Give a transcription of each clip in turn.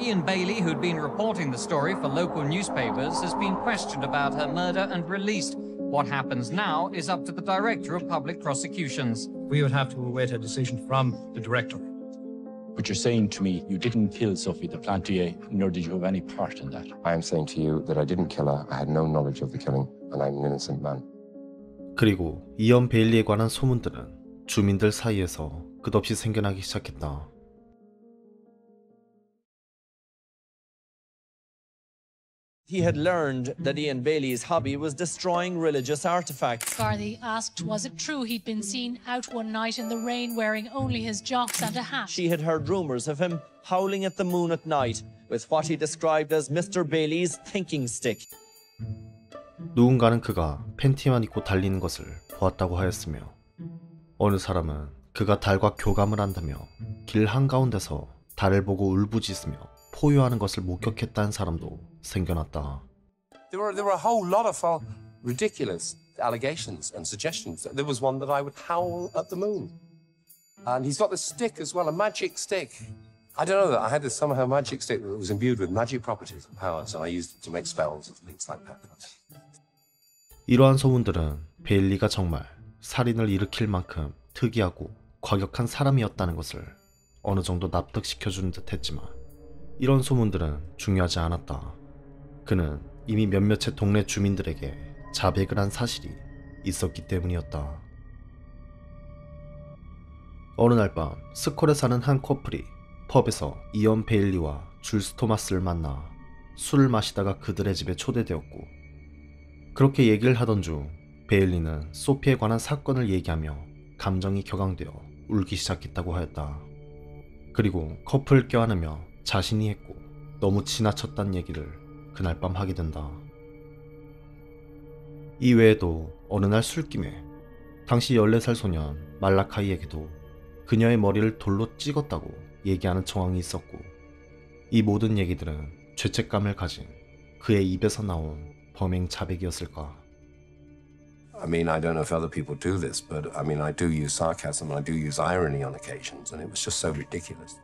Ian Bailey, who'd been reporting the story for local newspapers, has been questioned about her murder and released. What happens now is up to the Director of Public Prosecutions. We would have to await a decision from the Director. But you're saying to me you didn't kill Sophie Duplantier, nor did you have any part in that. I am saying to you that I didn't kill her, I had no knowledge of the killing, and I'm an innocent man. 그리고 이언 베일리에 관한 소문들은 주민들 사이에서 끝없이 생겨나기 시작했다. He had learned that Ian Bailey's hobby was destroying religious artifacts. Gardaí asked was it true he'd been seen out one night in the rain wearing only his jocks and a hat. She had heard rumours of him howling at the moon at night with what he described as Mr. Bailey's thinking stick. 누군가는 그가 팬티만 입고 달리는 것을 보았다고 하였으며 어느 사람은 그가 달과 교감을 한다며 길 한가운데서 달을 보고 울부짖으며 포효하는 것을 목격했다는 사람도 생겨났다. There were a whole lot of ridiculous allegations and suggestions. There was one that I would howl at the moon. And he's got this stick as well, a magic stick. I don't know, I had this somehow magic stick that was imbued with magic properties and powers, and I used it to make spells and things like that. 이러한 소문들은 베일리가 정말 살인을 일으킬 만큼 특이하고 과격한 사람이었다는 것을 어느 정도 납득시켜주는 듯 했지만 이런 소문들은 중요하지 않았다. 그는 이미 몇몇의 동네 주민들에게 자백을 한 사실이 있었기 때문이었다. 어느 날 밤 스콜에 사는 한 커플이 펍에서 이언 베일리와 줄스 토마스를 만나 술을 마시다가 그들의 집에 초대되었고 그렇게 얘기를 하던 중 베일리는 소피에 관한 사건을 얘기하며 감정이 격앙되어 울기 시작했다고 하였다. 그리고 커플을 껴안으며 자신이 했고 너무 지나쳤다는 얘기를 그날 밤 하게 된다. 이 외에도 어느 날 술김에 당시 14살 소년 말라카이에게도 그녀의 머리를 돌로 찍었다고 얘기하는 정황이 있었고 이 모든 얘기들은 죄책감을 가진 그의 입에서 나온 범행 자백이었을까? I mean, I don't know if other people do this, but I mean, I do use sarcasm and I do use irony on occasions, and it was just so ridiculous.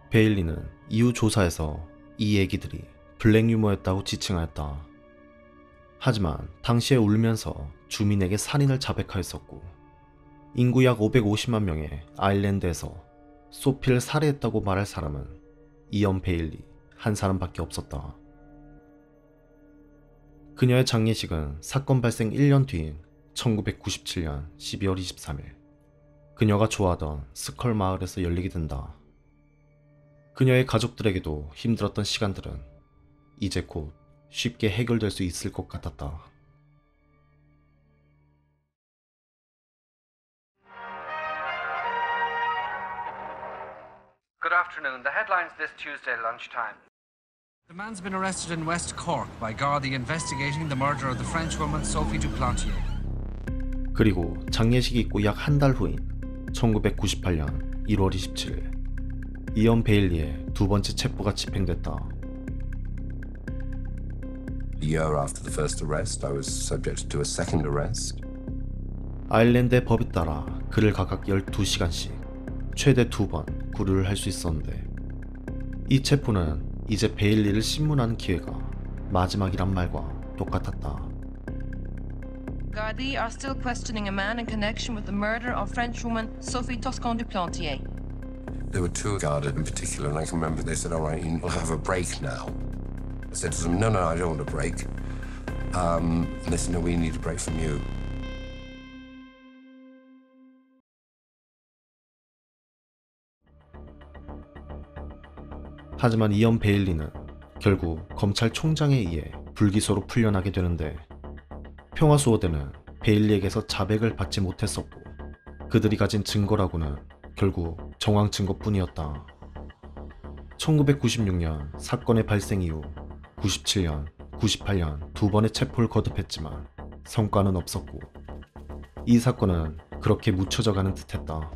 베일리는 이후 조사에서 이 얘기들이 블랙 유머였다고 지칭하였다. 하지만 당시에 울면서 주민에게 살인을 자백하였었고 인구 약 550만 명의 아일랜드에서 소피를 살해했다고 말할 사람은 이언 베일리 한 사람밖에 없었다. 그녀의 장례식은 사건 발생 1년 뒤인 1997년 12월 23일 그녀가 좋아하던 스컬 마을에서 열리게 된다. 그녀의 가족들에게도 힘들었던 시간들은 이제 곧 쉽게 해결될 수 있을 것 같았다. Good afternoon. The headlines this Tuesday lunchtime. The man's been arrested in West Cork by Gardaí investigating the murder of the Frenchwoman Sophie Duplantier. 그리고 장례식이 있고 약 한 달 후인 1998년 1월 27일 이언 베일리의 두 번째 체포가 집행됐다. A year after the first arrest, I was subjected to a second arrest. 아일랜드의 법에 따라 그를 각각 12시간씩 최대 2번 구류를 할 수 있었는데 이 체포는 이제 베일리를 신문하는 기회가 마지막이란 말과 똑같았다. Gardaí are still questioning a man in connection with the murder of Frenchwoman Sophie Toscan Duplantier. There were two guards in particular, and I can remember they said, all right, you'll have a break now. I said to them, no, I don't want a break. And they said, no, we need a break from you. 하지만 이언 베일리는 결국 검찰총장에 의해 불기소로 풀려나게 되는데 평화수호대는 베일리에게서 자백을 받지 못했었고 그들이 가진 증거라고는 결국 정황 증거뿐이었다. 1996년 사건의 발생 이후 97년, 98년 두 번의 체포를 거듭했지만 성과는 없었고 이 사건은 그렇게 묻혀져 가는 듯했다.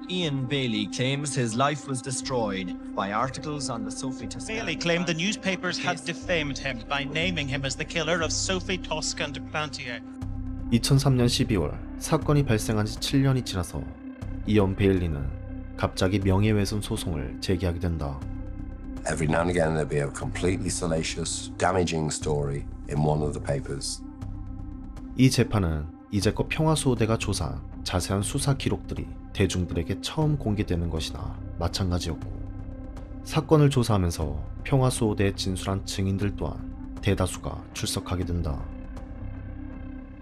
Ian Bailey claims his life was destroyed by articles on the Sophie Toscan. Bailey claimed the newspapers had defamed him by naming him as the killer of Sophie Toscan Duplantier. 2003년 12월 사건이 발생한 지 7년이 지나서 이언 베일리는 갑자기 명예훼손 소송을 제기하게 된다. Every now and again there'd be a completely salacious, damaging story in one of the papers. 이 재판은 이제껏 평화수호대가 조사한 자세한 수사 기록들이 대중들에게 처음 공개되는 것이나 마찬가지였고, 사건을 조사하면서 평화수호대에 진술한 증인들 또한 대다수가 출석하게 된다.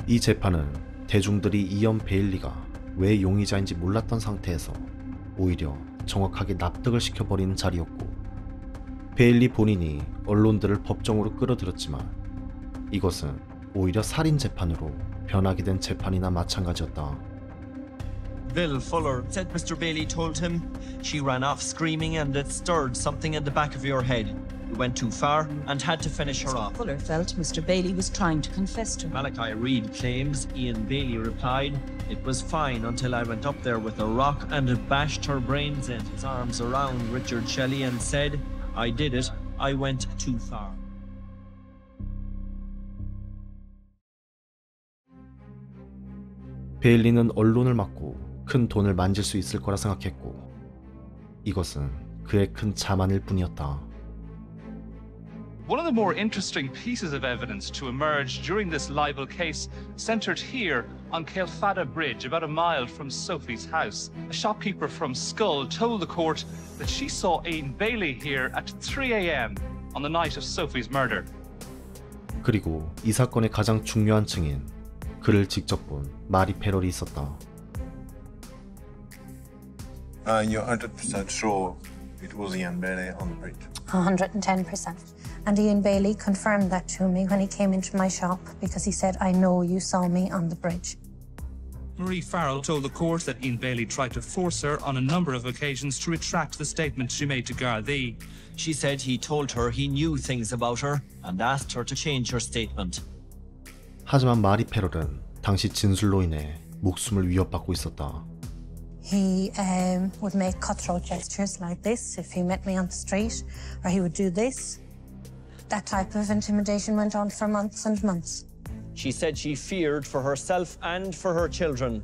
이 재판은 대중들이 이언 베일리가 왜 용의자인지 몰랐던 상태에서 오히려 정확하게 납득을 시켜버리는 자리였고, 베일리 본인이 언론들을 법정으로 끌어들였지만 이것은 오히려 살인 재판으로 변하게 된 재판이나 마찬가지였다. Bill Fuller said Mr. Bailey told him she ran off screaming and it stirred something in the back of your head. You went too far and had to finish her off. Fuller felt Mr. Bailey was trying to confess to him. Malachi Reed claims Ian Bailey replied, "It was fine until I went up there with a rock and it bashed her brains in." His arms around Richard Shelley and said, "I did it. I went too far." 베일리는 언론을 막고 큰 돈을 만질 수 있을 거라 생각했고, 이것은 그의 큰 자만일 뿐이었다. One of the more interesting pieces of evidence to emerge during this libel case centred here on Kilfada Bridge, about a mile from Sophie's house. A shopkeeper from Skull told the court that she saw Ian Bailey here at 3 a.m. on the night of Sophie's murder. 그리고 이 사건의 가장 중요한 증인, 그를 직접 본 마리 페럴이 있었다. You're 100% sure it was Ian Bailey on the bridge? 110%. And Ian Bailey confirmed that to me when he came into my shop because he said, "I know you saw me on the bridge." Marie Farrell told the court that Ian Bailey tried to force her on a number of occasions to retract the statement she made to Gardaí. She said he told her he knew things about her and asked her to change her statement. 하지만 마리 페럴은 당시 진술로 인해 목숨을 위협받고 있었다. He would make cutthroat gestures like this if he met me on the street, or he would do this. That type of intimidation went on for months and months. She said she feared for herself and for her children.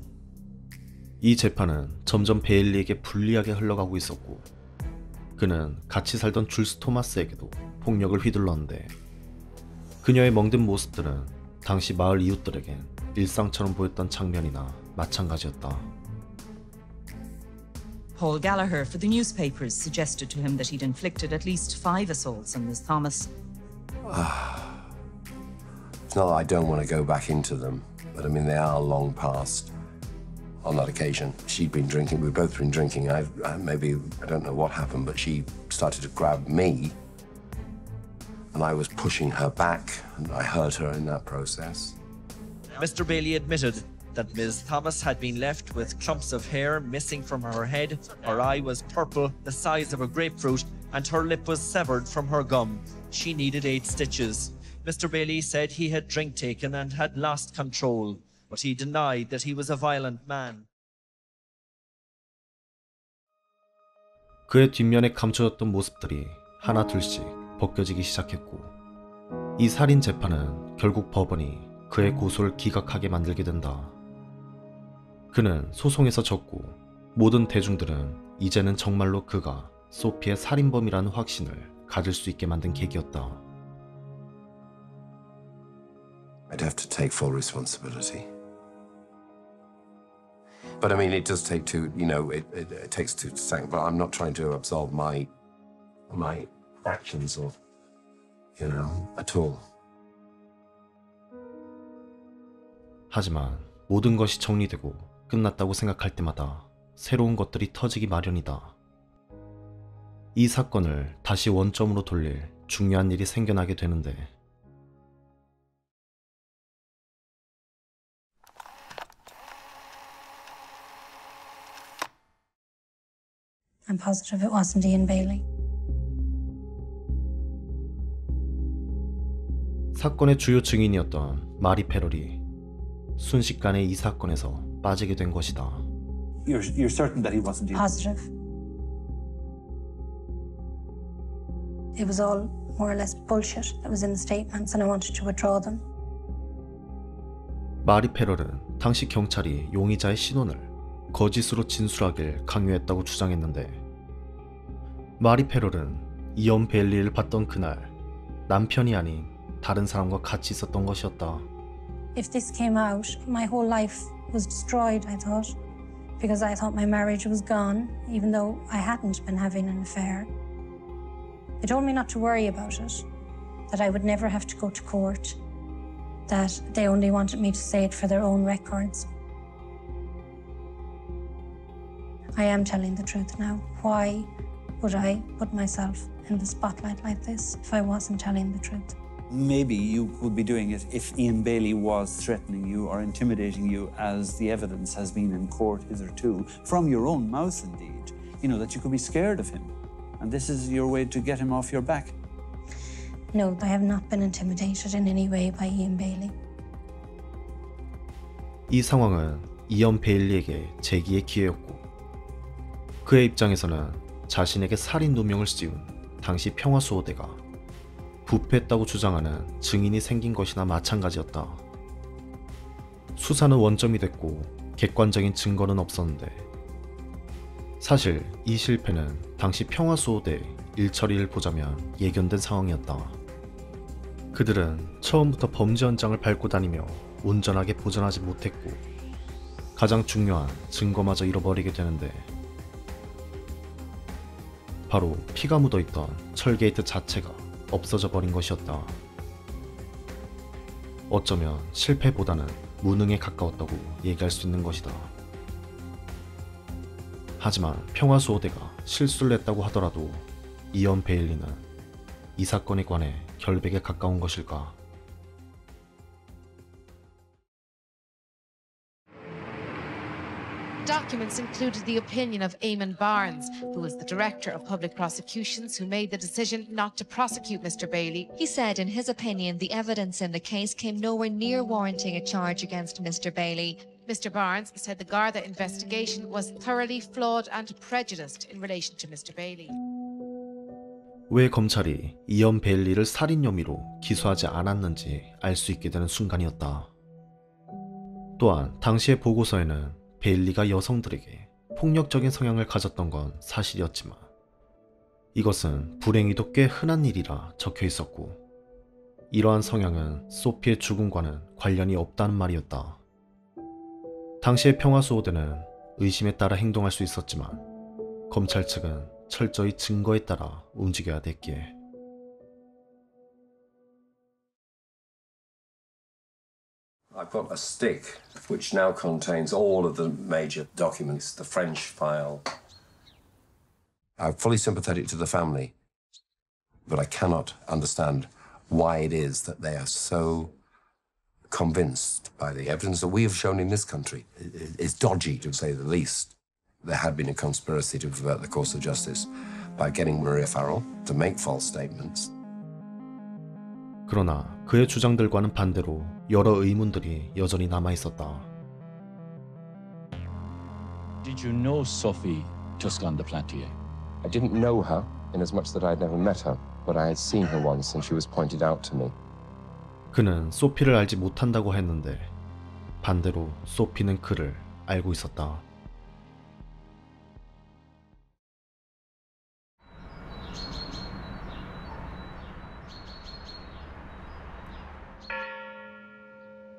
이 재판은 점점 베일리에게 불리하게 흘러가고 있었고, 그는 같이 살던 줄스 토마스에게도 폭력을 휘둘렀는데, 그녀의 멍든 모습들은 당시 마을 이웃들에겐 일상처럼 보였던 장면이나 마찬가지였다. Paul Gallagher for the newspapers suggested to him that he'd inflicted at least 5 assaults on Miss Thomas. It's not that I don't want to go back into them, but I mean, they are long past. On that occasion, she'd been drinking, we'd both been drinking. I don't know what happened, but she started to grab me, and I was pushing her back, and I hurt her in that process. Mr. Bailey admitted that Ms. Thomas had been left with clumps of hair missing from her head, her eye was purple, the size of a grapefruit, and her lip was severed from her gum. She needed 8 stitches. Mr. Bailey said he had drink taken and had lost control, but he denied that he was a violent man. 그의 뒷면에 감춰졌던 모습들이 하나 둘씩 벗겨지기 시작했고, 이 살인 재판은 결국 법원이 그의 고소를 기각하게 만들게 된다. 그는 소송에서 졌고, 모든 대중들은 이제는 정말로 그가 소피의 살인범이라는 확신을 가질 수 있게 만든 계기였다. I'd have to take full responsibility. But I mean, it does take two, you know, it takes two to tango, but I'm not trying to absolve my actions or, you know, at all. 하지만 모든 것이 정리되고 끝났다고 생각할 때마다 새로운 것들이 터지기 마련이다. 이 사건을 다시 원점으로 돌릴 중요한 일이 생겨나게 되는데, I'm positive it wasn't Ian Bailey. 사건의 주요 증인이었던 마리 페럴이 순식간에 이 사건에서 빠지게 된 것이다. You're certain that he wasn't Ian? Positive. It was all more or less bullshit that was in the statements, and I wanted to withdraw them. 마리 페럴은 당시 경찰이 용의자의 신원을 거짓으로 진술하길 강요했다고 주장했는데, 마리 페럴은 이언 베일리를 봤던 그날 남편이 아닌 다른 사람과 같이 있었던 것이었다. If this came out, my whole life was destroyed, I thought, because I thought my marriage was gone, even though I hadn't been having an affair. They told me not to worry about it, that I would never have to go to court, that they only wanted me to say it for their own records. I am telling the truth now. Why would I put myself in the spotlight like this if I wasn't telling the truth? Maybe you would be doing it if Ian Bailey was threatening you or intimidating you, as the evidence has been in court hitherto, from your own mouth indeed, you know, that you could be scared of him. And this is your way to get him off your back. No, I have not been intimidated in any way by Ian Bailey. 이 상황은 이언 베일리에게 재기의 기회였고, 그의 입장에서는 자신에게 살인 누명을 씌운 당시 평화수호대가 부패했다고 주장하는 증인이 생긴 것이나 마찬가지였다. 수사는 원점이 됐고 객관적인 증거는 없었는데, 사실 이 실패는 당시 평화수호대의 일처리를 보자면 예견된 상황이었다. 그들은 처음부터 범죄 현장을 밟고 다니며 온전하게 보존하지 못했고, 가장 중요한 증거마저 잃어버리게 되는데, 바로 피가 묻어있던 철게이트 자체가 없어져 버린 것이었다. 어쩌면 실패보다는 무능에 가까웠다고 얘기할 수 있는 것이다. 하지만 평화수호대가 실수를 했다고 하더라도 이언 베일리는 이 사건에 관해 결백에 가까운 것일까? Documents included the opinion of Eamon Barnes, who was the Director of Public Prosecutions, who made the decision not to prosecute Mr. Bailey. He said in his opinion the evidence in the case came nowhere near warranting a charge against Mr. Bailey. Mr. Barnes said the Garda investigation was thoroughly flawed and prejudiced in relation to Mr. Bailey. 왜 검찰이 이언 베일리를 살인 혐의로 기소하지 않았는지 알 수 있게 되는 순간이었다. 또한 당시의 보고서에는 베일리가 여성들에게 폭력적인 성향을 가졌던 건 사실이었지만, 이것은 불행히도 꽤 흔한 일이라 적혀 있었고, 이러한 성향은 소피의 죽음과는 관련이 없다는 말이었다. 당시의 평화수호대는 의심에 따라 행동할 수 있었지만, 검찰 측은 철저히 증거에 따라 움직여야 됐기에. I've got a stick which now contains all of the major documents, the French file. I'm fully sympathetic to the family, but I cannot understand why it is that they are so convinced by the evidence that we have shown in this country. It's dodgy, to say the least. There had been a conspiracy to pervert the course of justice by getting Maria Farrell to make false statements. 그러나 그의 주장들과는 반대로 여러 의문들이 여전히 남아있었다. Did you know Sophie Toscan de Plantier? I didn't know her, in as much that I had never met her, but I had seen her once and she was pointed out to me. 그는 소피를 알지 못한다고 했는데, 반대로 소피는 그를 알고 있었다.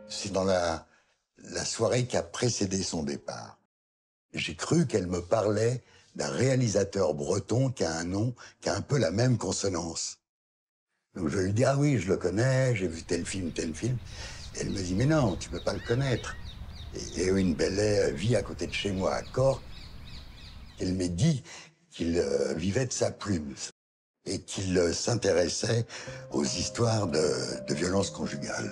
C'est dans la soirée qui a précédé son départ. J'ai cru qu'elle me parlait d'un réalisateur breton qui a un nom, qui a un peu la même consonance. Donc je lui dis, ah oui, je le connais, j'ai vu tel film, tel film. Et elle me dit, mais non, tu peux pas le connaître. Et Eoin Bailey vit à côté de chez moi à Cork. Elle m'a dit qu'il vivait de sa plume et qu'il s'intéressait aux histoires de violences conjugales.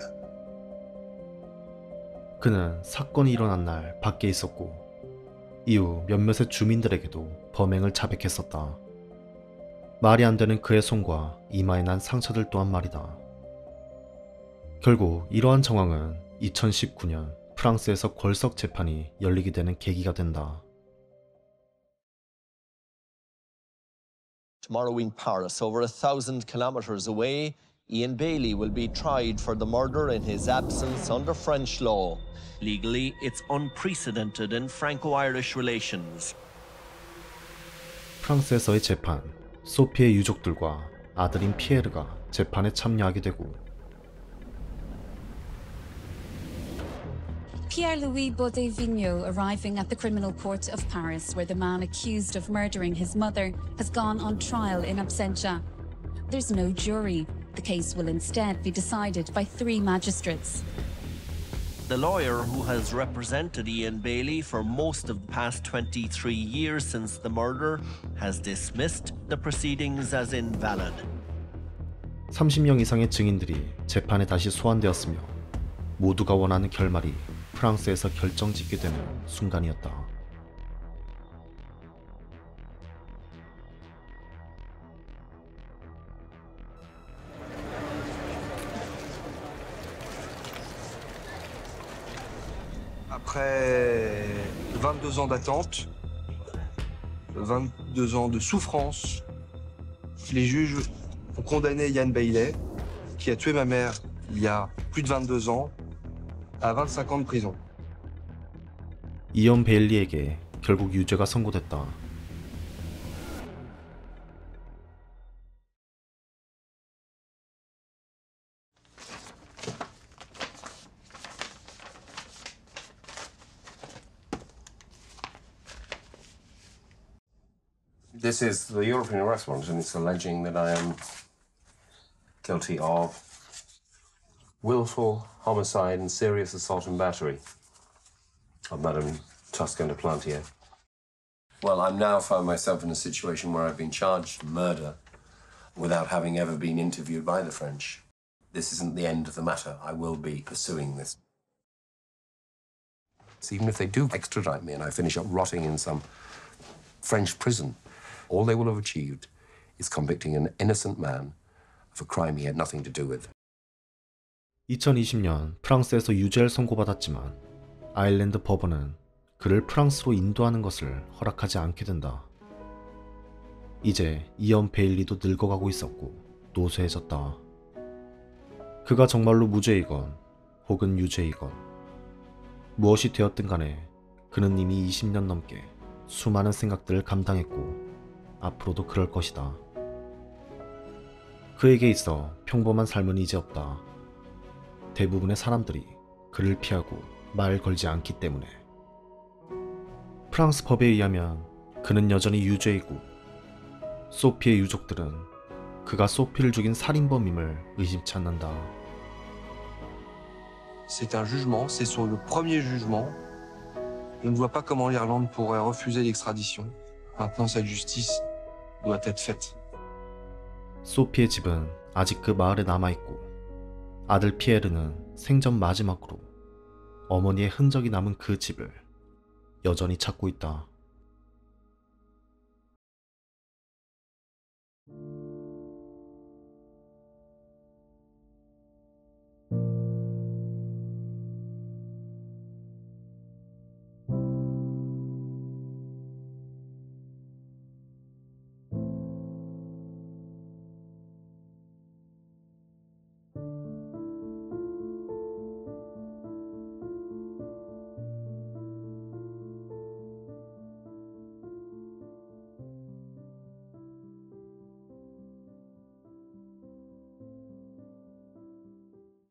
그는 사건이 일어난 날 밖에 있었고, 이후 몇몇의 주민들에게도 범행을 자백했었다. 말이 안 되는 그의 손과 이마에 난 상처들 또한 말이다. 결국 이러한 정황은 2019년 프랑스에서 궐석 재판이 열리게 되는 계기가 된다. Tomorrow in Paris, over 1,000 kilometers away, Ian Bailey will be tried for the murder in his absence under French law. Legally, it's unprecedented in Franco-Irish relations. 프랑스에서의 재판, 소피의 유족들과 아들인 피에르가 재판에 참여하게 되고 Pierre-Louis Baudet-Vigneault, arriving at the criminal court of Paris, where the man accused of murdering his mother has gone on trial in absentia. There's no jury. The case will instead be decided by 3 magistrates. The lawyer who has represented Ian Bailey for most of the past 23 years since the murder has dismissed the proceedings as invalid. 30명 이상의 증인들이 재판에 다시 소환되었으며 모두가 원하는 결말이 프랑스에서 결정짓게 되는 순간이었다. Après 22 ans d'attente, 22 ans de souffrance, les juges ont condamné Ian Bailey, qui a tué ma mère il y a plus de 22 ans, à 25 ans de prison. 이언 베일리에게 결국 유죄가 선고됐다. This is the European arrest warrant, and it's alleging that I am guilty of willful homicide and serious assault and battery of Madame Tosca de Plantier. Well, I'm now found myself in a situation where I've been charged with murder without having ever been interviewed by the French. This isn't the end of the matter. I will be pursuing this. So even if they do extradite me and I finish up rotting in some French prison, all they will have achieved is convicting an innocent man of a crime he had nothing to do with. 2020년 프랑스에서 유죄를 선고받았지만 아일랜드 법원은 그를 프랑스로 인도하는 것을 허락하지 않게 된다. 이제 이언 베일리도 늙어가고 있었고 노쇠해졌다. 그가 정말로 무죄이건 혹은 유죄이건 무엇이 되었든 간에 그는 이미 20년 넘게 수많은 생각들을 감당했고 앞으로도 그럴 것이다. 그에게 있어 평범한 삶은 이제 없다. 대부분의 사람들이 그를 피하고 말 걸지 않기 때문에. 프랑스 법에 의하면 그는 여전히 유죄이고 소피의 유족들은 그가 소피를 죽인 살인범임을 의심치 않는다. C'est un jugement, c'est sur le premier jugement. Je ne vois pas comment l'Irlande pourrait refuser l'extradition. Maintenant, cette justice doit être faite. 소피의 집은 아직 그 마을에 남아있고 아들 피에르는 생전 마지막으로 어머니의 흔적이 남은 그 집을 여전히 찾고 있다.